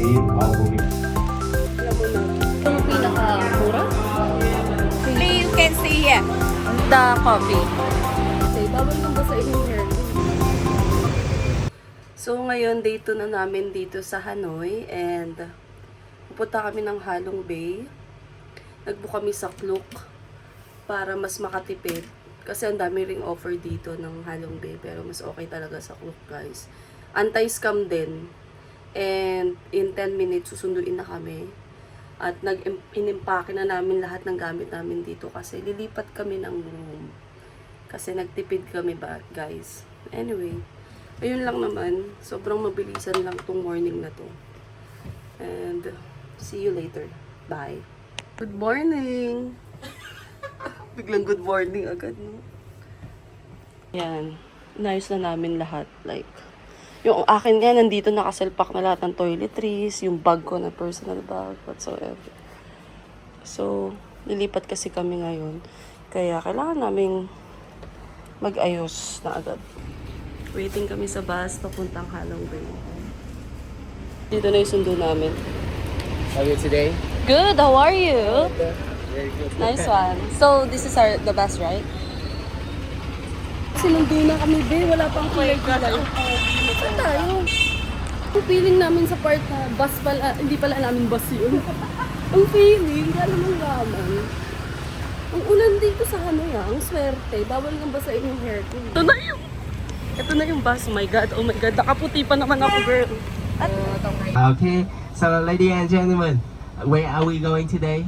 Alam mo na, yung pinakamura? You can see here. The coffee. Kasi bawal yung basahin yung hair ko. So ngayon, day 2 na namin dito sa Hanoi and pupunta kami ng Halong Bay. Nagbook kami sa Klook para mas makatipid. Kasi ang dami ring offer dito ng Halong Bay pero mas okay talaga sa Klook, guys. Anti-scam din. And in 10 minutes, susunduin na kami. At inimpake na namin lahat ng gamit namin dito kasi lilipat kami ng room. Kasi nagtipid kami ba, guys. Anyway, ayun lang naman. Sobrang mabilisan lang tong morning na to. And see you later. Bye. Good morning! Biglang good morning agad, no? Yan. Inayos na namin lahat. Like, yung akin nga, nandito nakaselpak na lahat ng toiletries, yung bag ko na personal bag, whatsoever. So, lilipat kasi kami ngayon. Kaya, kailangan naming mag-ayos na agad. Waiting kami sa bus, papuntang Halong Bay. Dito na yung sundo namin. How are you today? Good, how are you? Very good. Nice one. So, this is the bus, right? Sinundo na kami, be. Wala pang kilay-kilay. Saan tayo? Ang feeling namin sa part na bus pala, hindi pala namin bus yun. Ang feeling, kaya naman laman. Ang ulan dito sa Hanoi, ang swerte. Bawal nang basahin yung hair ko. Ito na yung bus. Oh my God, oh my God. Nakaputi pa naman ako, girl. At, Okay, so ladies and gentlemen, where are we going today?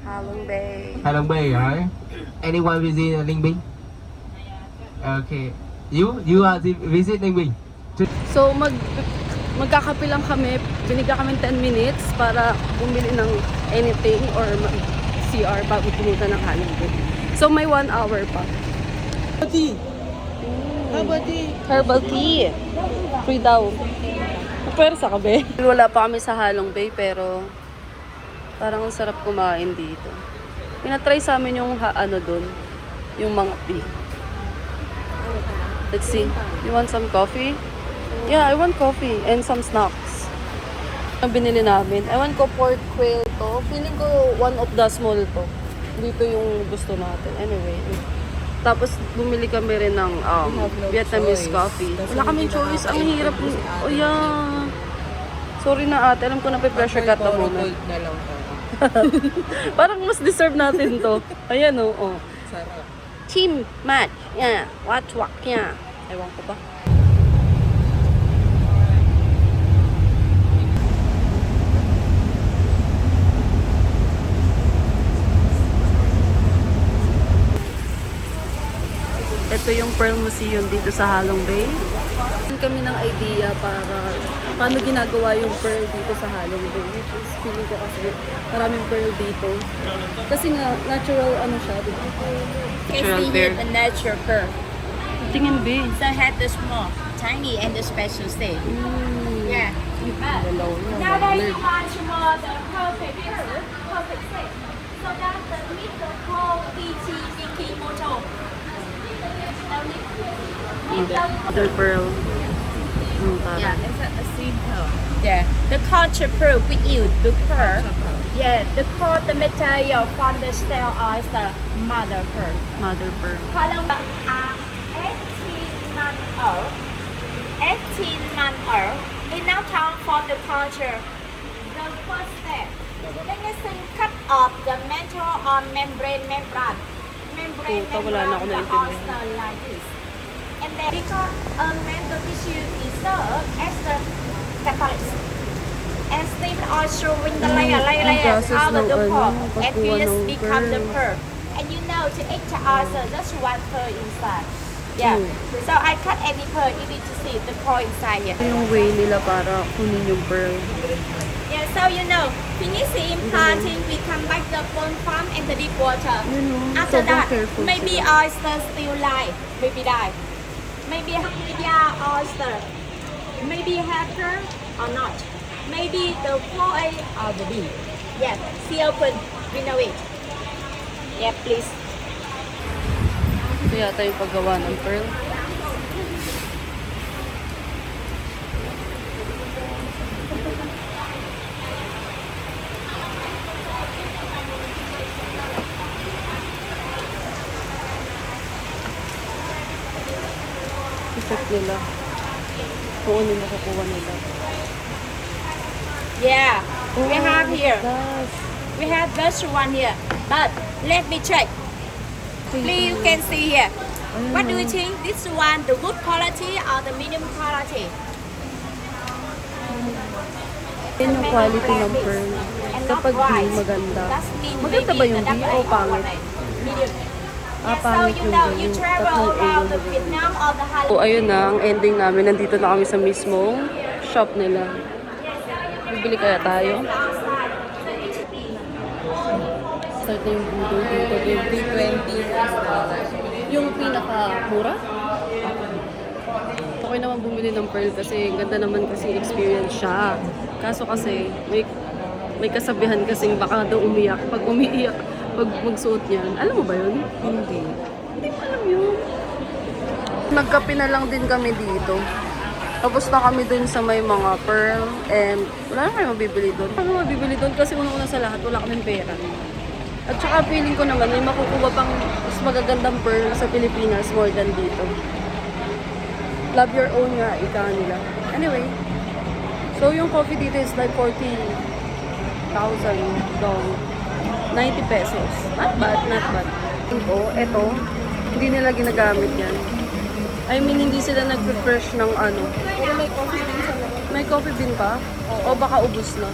Halong Bay. Halong Bay, right? Anyone visit Lingbing? Okay, you are visit Lingbing. So, magkakape lang kami. Binigyan kami 10 minutes para bumili ng anything or CR bago pumunta ng Halong Bay. So, may 1 hour pa. Tea. Herbal tea. Herbal tea. Free daw. Pwersa ka, be. Wala pa kami sa Halong Bay, pero parang ang sarap kumain dito. Pinatry sa amin yung doon, yung mga tea. Let's see. You want some coffee? Yeah, I want coffee and some snacks. Ang binili namin. Ewan ko, pork quail to. Feeling ko one of the small to. Dito yung gusto natin. Anyway. Tapos bumili kami rin ng Vietnamese coffee. Wala kaming choice. Ang hirap. Oh yeah. Sorry na ate. Alam ko na pressure cut na muna. Parang mas deserve natin to. Ayan o. Oh. Sarap. Team match. Yeah. Watch walk. Yeah. Ewan ko ba. Ito yung Pearl Museum dito sa Halong Bay. Kami ng idea para paano ginagawa yung pearl dito sa Halong Bay. Which is feeling ko kasi maraming pearl dito. Kasi nga, natural ano siya. Diba? You can see here the natural pearl. Tingin, B. So had the small, tiny, and the special state. Yeah. Nowadays, you want more the perfect pearl, perfect shape. So that the meet the whole BT Moto. Other pearl. Yeah, it's a seed pearl. Yeah. The culture pearl with you, the pearl. Yeah, the core, the material from the style is the mother pearl. Mother pearl. How long are 18 months old? 18 months old. In now time for the culture. The first step. Finishing cut off the metal or membrane membrane. Membrane Puta, wala na ako naintindihan. membrane like this. And then because a mental tissue is served as the catalyst. And steam oil showing the layer out of the pearl. And fierce become the pearl. And you know to each also just one pearl inside. Yeah. So I cut any pearl, you need to see the pearl inside here. Ito yung way nila para kunin yung pearl. Yeah, so you know, finishing implanting, we come back the bone farm and the deep water. After sobrang that, careful maybe sila. oyster still live, maybe die. Maybe yeah, oyster. Maybe hacker or not. Maybe the core A or the B. Yeah, see open, we know it. Yeah, please. Ito yata yung paggawa ng pearl. nila. Kung ano yung makukuha nila. Yeah, we have here. Yes. We have best one here. But let me check. Please, you can see here. What do you think? This one, the good quality or the medium quality? Yan yung quality ng pearl. And Kapag not green, white. maganda. That's mean Maganda ba yung maybe D the o double pangit? A medium. Ah, So pangit you yung know, D. you travel Tatlong A around yung the maganda. Vietnam or the Hàn So, ayun na, ang ending namin. Nandito na kami sa mismong shop nila. Bibili kaya tayo? Start na yung budol dito. 320. Yung pinaka-mura? Okay naman bumili ng pearl kasi ganda naman kasi experience siya. Kaso kasi, may kasabihan kasing baka daw umiyak. Pag umiiyak, pag magsuot niyan. Alam mo ba yun? Hindi. Hindi mo alam yun. Nagkape na lang din kami dito. Tapos na kami dun sa may mga pearl and wala na kayo mabibili dun. Ano mabibili dun? Kasi una-una sa lahat, wala kaming pera. At saka feeling ko naman, may makukuha pang mas magagandang pearl sa Pilipinas more than dito. Love your own nga, ika nila. Anyway, so yung coffee dito is like 40,000 dong. 90 pesos. Not bad, not bad. Eto, hindi nila ginagamit yan. I mean, hindi sila nag-refresh ng ano. Pero may coffee din sa May coffee din pa? O baka ubus na?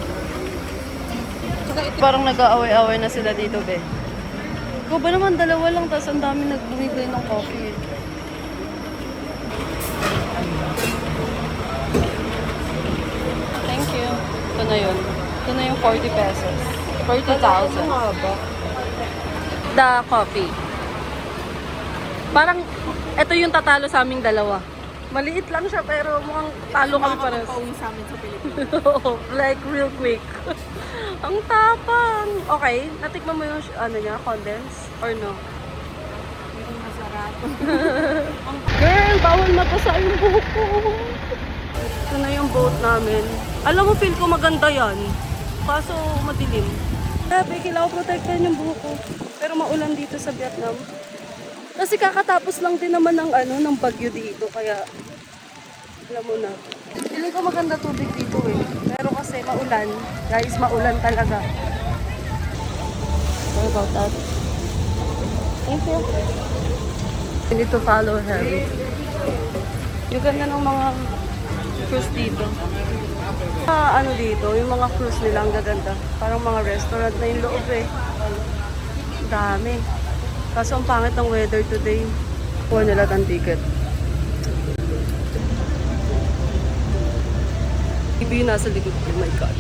Parang nag-aaway-aaway na sila dito, be. Ikaw ba naman, dalawa lang, tapos ang dami nagbumibili ng coffee. Thank you. Ito na yun. Ito na yung 40 pesos. 40,000. The coffee. Parang, ito yung tatalo sa aming dalawa. Maliit lang siya pero mukhang talo kami para sa amin sa Pilipinas. Like real quick. Ang tapang. Okay, natikman mo yung ano niya, condense or no? Hindi masarap. Girl, bawal mapasa yung buhok ko. Ito na yung boat namin. Alam mo, feel ko maganda yan. Kaso madilim. Sabi, kailangan protektahan yung buhok ko. Pero maulan dito sa Vietnam. Kasi kakatapos lang din naman ng ano, ng bagyo dito, kaya alam mo na. Feeling ko maganda tubig dito eh. Pero kasi maulan. Guys, maulan talaga. Sorry about that. Thank you. We need to follow her. Yung ganda ng mga cruise dito. Ano dito, yung mga cruise nila ang gaganda. Parang mga restaurant na yung loob eh. Dami. Kaso ang pangit ng weather today. Kuha nila ng ticket. Ibi yung nasa likod ko. Oh my God.